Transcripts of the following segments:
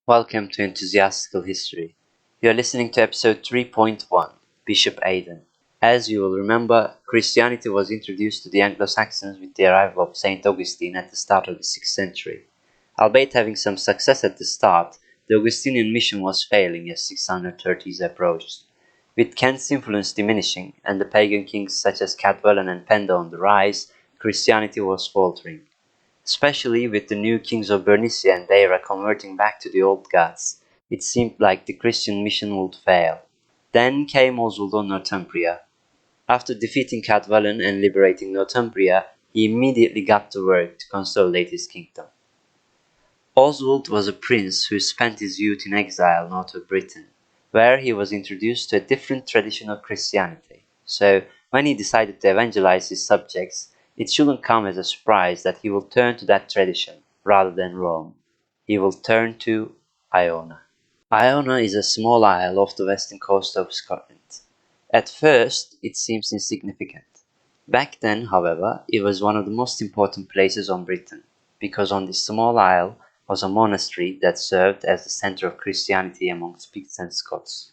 Welcome to Enthusiastical History. You are listening to episode 3.1, Bishop Aidan. As you will remember, Christianity was introduced to the Anglo-Saxons with the arrival of St. Augustine at the start of the 6th century. Albeit having some success at the start, the Augustinian mission was failing as 630s approached. With Kent's influence diminishing and the pagan kings such as Cadwallon and Penda on the rise, Christianity was faltering. Especially with the new kings of Bernicia and Deira converting back to the old gods, it seemed like the Christian mission would fail. Then came Oswald on Northumbria. After defeating Cadwallon and liberating Northumbria, he immediately got to work to consolidate his kingdom. Oswald was a prince who spent his youth in exile north of Britain, where he was introduced to a different tradition of Christianity. So, when he decided to evangelize his subjects, it shouldn't come as a surprise that he will turn to that tradition rather than Rome. He will turn to Iona. Iona is a small isle off the western coast of Scotland. At first, it seems insignificant. Back then, however, it was one of the most important places on Britain, because on this small isle was a monastery that served as the center of Christianity amongst Picts and Scots.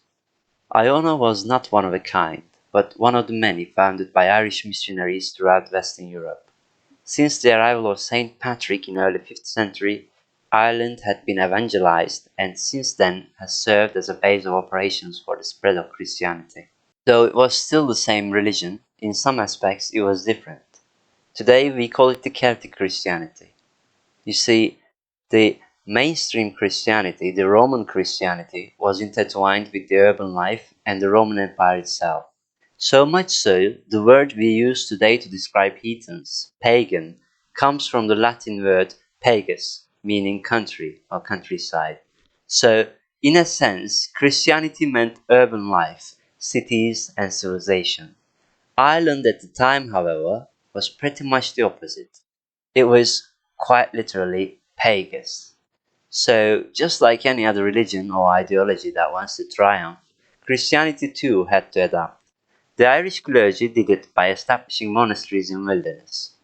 Iona was not one of a kind, but one of the many founded by Irish missionaries throughout Western Europe. Since the arrival of St. Patrick in early 5th century, Ireland had been evangelized and since then has served as a base of operations for the spread of Christianity. Though it was still the same religion, in some aspects it was different. Today we call it the Celtic Christianity. You see, the mainstream Christianity, the Roman Christianity, was intertwined with the urban life and the Roman Empire itself. So much so, the word we use today to describe heathens, pagan, comes from the Latin word pagus, meaning country or countryside. So, in a sense, Christianity meant urban life, cities and civilization. Ireland at the time, however, was pretty much the opposite. It was quite literally pagus. So, just like any other religion or ideology that wants to triumph, Christianity too had to adapt. The Irish clergy did it by establishing monasteries in wilderness.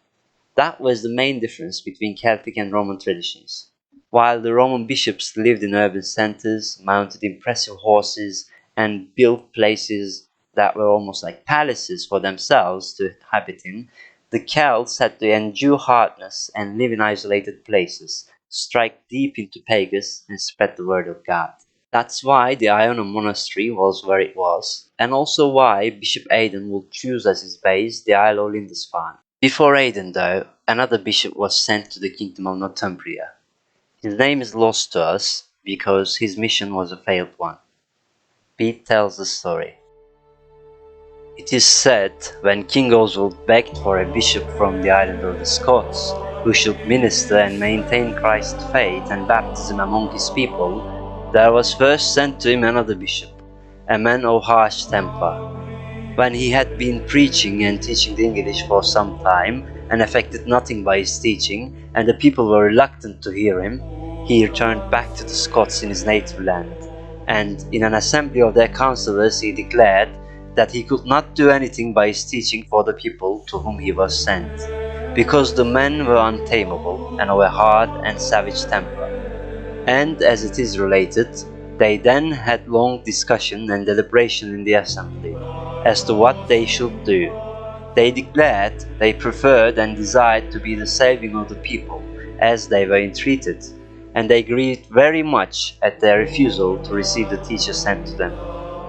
That was the main difference between Celtic and Roman traditions. While the Roman bishops lived in urban centers, mounted impressive horses, and built places that were almost like palaces for themselves to habit in, the Celts had to endure hardness and live in isolated places, strike deep into pagans and spread the word of God. That's why the Iona monastery was where it was, and also why Bishop Aidan would choose as his base the Isle of Lindisfarne. Before Aidan, though, another bishop was sent to the kingdom of Northumbria. His name is lost to us because his mission was a failed one. Pete tells the story. It is said when King Oswald begged for a bishop from the island of the Scots, who should minister and maintain Christ's faith and baptism among his people, there was first sent to him another bishop, a man of harsh temper. When he had been preaching and teaching the English for some time, and effected nothing by his teaching, and the people were reluctant to hear him, he returned back to the Scots in his native land, and in an assembly of their councillors he declared that he could not do anything by his teaching for the people to whom he was sent, because the men were untamable and of a hard and savage temper. And as it is related, they then had long discussion and deliberation in the assembly as to what they should do. They declared they preferred and desired to be the saving of the people, as they were entreated, and they grieved very much at their refusal to receive the teacher sent to them.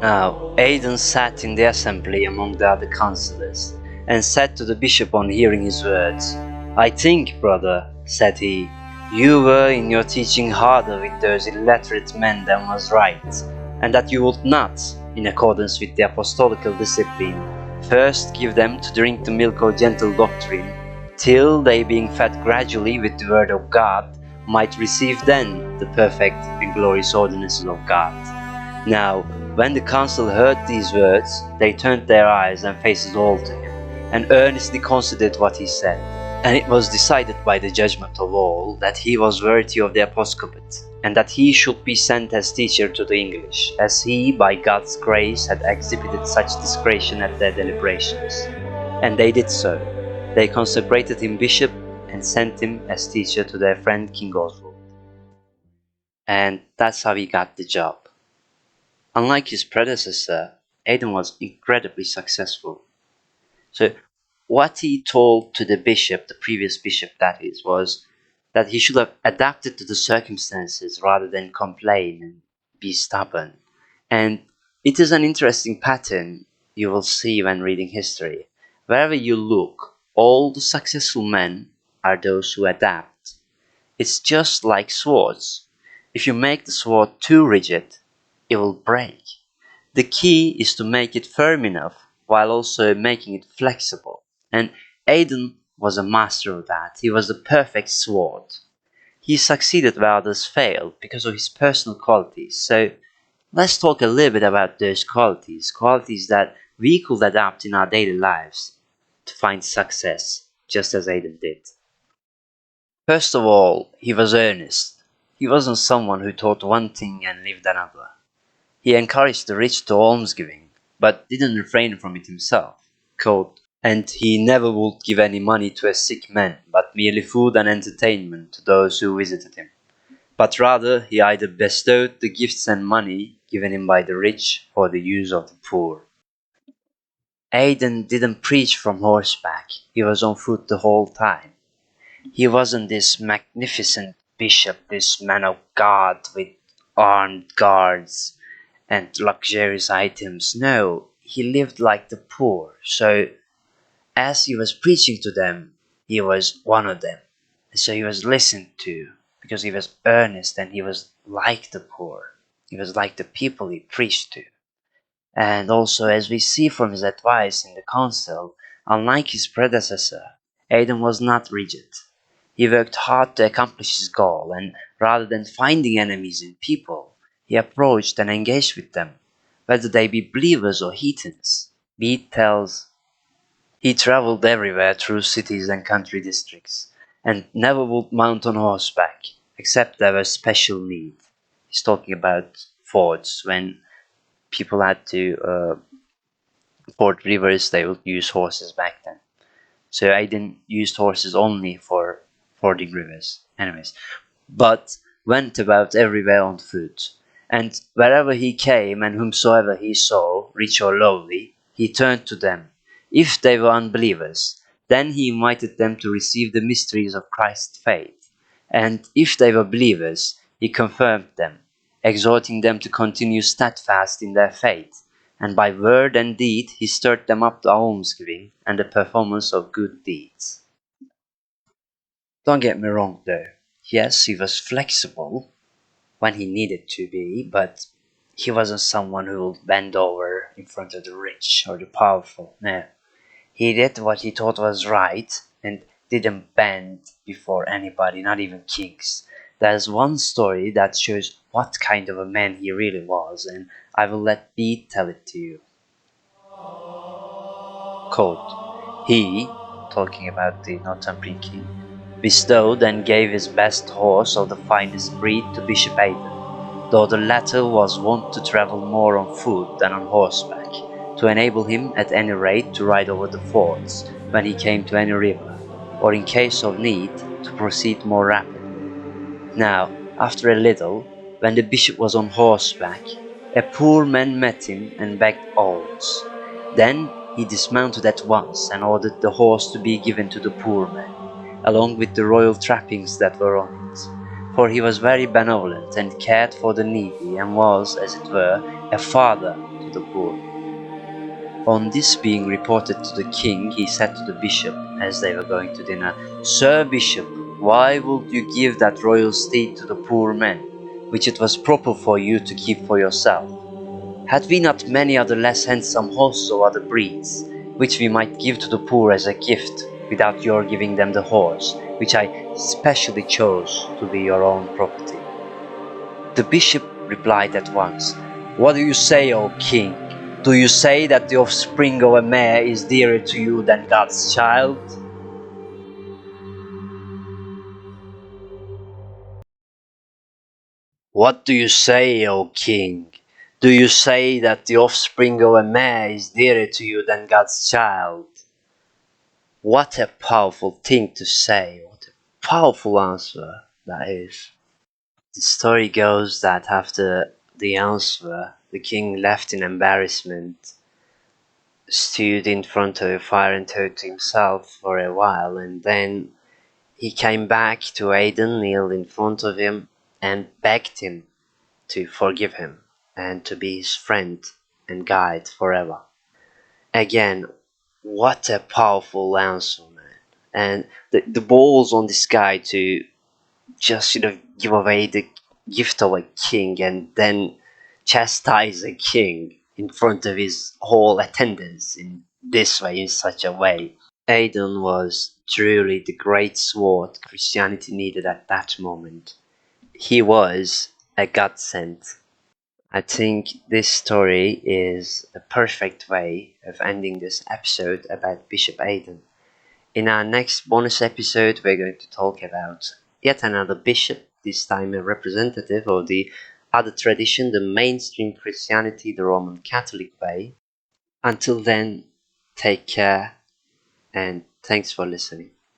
Now Aidan sat in the assembly among the other councillors, and said to the bishop on hearing his words, "I think, brother," said he, "you were in your teaching harder with those illiterate men than was right, and that you would not, in accordance with the apostolical discipline, first give them to drink the milk of gentle doctrine, till they being fed gradually with the word of God, might receive then the perfect and glorious ordinances of God." Now, when the council heard these words, they turned their eyes and faces all to him, and earnestly considered what he said. And it was decided by the judgment of all that he was worthy of the episcopate, and that he should be sent as teacher to the English, as he, by God's grace, had exhibited such discretion at their deliberations. And they did so. They consecrated him bishop and sent him as teacher to their friend King Oswald. and that's how he got the job. Unlike his predecessor, Aidan was incredibly successful. So, what he told to the bishop, the previous bishop that is, was that he should have adapted to the circumstances rather than complain and be stubborn. And it is an interesting pattern you will see when reading history. Wherever you look, all the successful men are those who adapt. It's just like swords. If you make the sword too rigid, it will break. The key is to make it firm enough while also making it flexible. And Aidan was a master of that. He was the perfect sword. He succeeded where others failed because of his personal qualities. So let's talk a little bit about those qualities, qualities that we could adapt in our daily lives to find success, just as Aidan did. First of all, he was earnest. He wasn't someone who taught one thing and lived another. He encouraged the rich to almsgiving, but didn't refrain from it himself. Quote, and he never would give any money to a sick man, but merely food and entertainment to those who visited him. But rather he either bestowed the gifts and money given him by the rich for the use of the poor. Aidan didn't preach from horseback, he was on foot the whole time. He wasn't this magnificent bishop, this man of God with armed guards and luxurious items. No, he lived like the poor. So, as he was preaching to them, he was one of them. So he was listened to because he was earnest and he was like the poor. He was like the people he preached to. And also, as we see from his advice in the council, unlike his predecessor, Aidan was not rigid. He worked hard to accomplish his goal, and rather than finding enemies in people, he approached and engaged with them, whether they be believers or heathens. Bede tells he traveled everywhere through cities and country districts, and never would mount on horseback, except there was special need. He's talking about fords. When people had to ford rivers, they would use horses back then. So I didn't use horses only for fording rivers. Anyways, but went about everywhere on foot. And wherever he came, and whomsoever he saw, rich or lowly, he turned to them. If they were unbelievers, then he invited them to receive the mysteries of Christ's faith. And if they were believers, he confirmed them, exhorting them to continue steadfast in their faith. And by word and deed he stirred them up to almsgiving and the performance of good deeds. Don't get me wrong though. Yes, he was flexible when he needed to be, but he wasn't someone who would bend over in front of the rich or the powerful. No. He did what he thought was right and didn't bend before anybody, not even kings. There's one story that shows what kind of a man he really was, and I will let Bede tell it to you. Quote, he, talking about the Northumbrian king, bestowed and gave his best horse of the finest breed to Bishop Aidan, though the latter was wont to travel more on foot than on horseback, to enable him at any rate to ride over the fords when he came to any river, or in case of need to proceed more rapidly. Now, after a little, when the bishop was on horseback, a poor man met him and begged alms. Then he dismounted at once and ordered the horse to be given to the poor man, along with the royal trappings that were on it. For he was very benevolent and cared for the needy and was, as it were, a father to the poor. On this being reported to the king, he said to the bishop, as they were going to dinner, Sir Bishop, why would you give that royal steed to the poor man, which it was proper for you to keep for yourself? Had we not many other less handsome horses of other breeds, which we might give to the poor as a gift, without your giving them the horse, which I specially chose to be your own property? The bishop replied at once, What do you say, O king? Do you say that the offspring of a mare is dearer to you than God's child? What do you say, O king? Do you say that the offspring of a mare is dearer to you than God's child? What a powerful thing to say. What a powerful answer that is. The story goes that after the answer, the king left in embarrassment, stood in front of a fire and thought to himself for a while, and then he came back to Aidan, kneeled in front of him, and begged him to forgive him and to be his friend and guide forever. Again, what a powerful answer, man. And the balls on this guy to just, give away the gift of a king and then chastise a king in front of his whole attendance in this way, in such a way. Aidan was truly the great sword Christianity needed at that moment. He was a godsend. I think this story is a perfect way of ending this episode about Bishop Aidan. In our next bonus episode, we're going to talk about yet another bishop, this time a representative of the other tradition, the mainstream Christianity, the Roman Catholic way. Until then, take care and thanks for listening.